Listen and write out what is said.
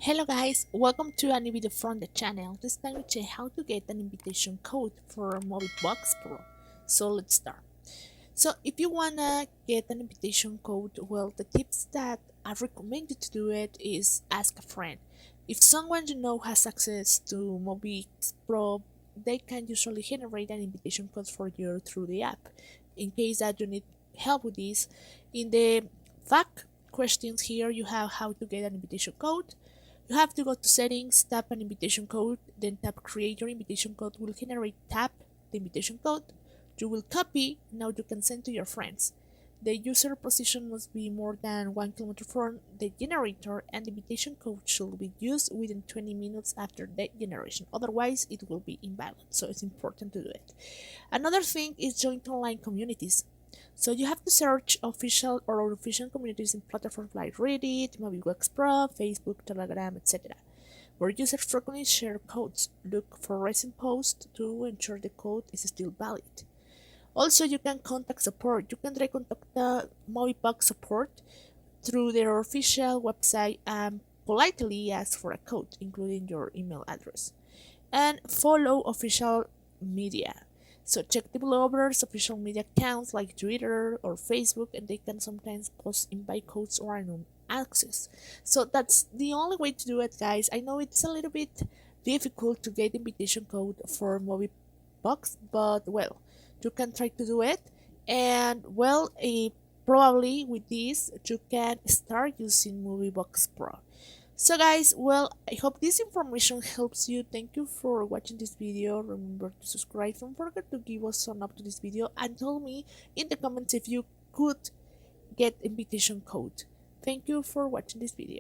Hello guys, welcome to a new video from the channel. This time we check how to get an invitation code for MovieBox Pro. So let's start. So if you wanna get an invitation code, well, the tips that I recommend you to do it is ask a friend. If someone you know has access to MovieBox Pro, they can usually generate an invitation code for you through the app. In case that you need help with this, in the fact questions here you have how to get an invitation code. You have to go to settings, tap an invitation code, then tap create your invitation code will generate, tap the invitation code. You will copy, now you can send to your friends. The user position must be more than 1 kilometer from the generator and the invitation code should be used within 20 minutes after the generation. Otherwise, it will be invalid. So it's important to do it. Another thing is join online communities. So you have to search official or unofficial communities in platforms like Reddit, MovieBox Pro, Facebook, Telegram, etc., where users frequently share codes. Look for recent posts to ensure the code is still valid. Also, you can contact support. You can try contact the MovieBox support through their official website and politely ask for a code, including your email address. And follow official media. So check developers' official media accounts like Twitter or Facebook, and they can sometimes post invite codes or random access. So that's the only way to do it, guys. I know it's a little bit difficult to get invitation code for MovieBox, but well, you can try to do it. And well, probably with this, you can start using MovieBox Pro. So guys, well, I hope this information helps you. Thank you for watching this video. Remember to subscribe. Don't forget to give us some up to this video and tell me in the comments if you could get invitation code. Thank you for watching this video.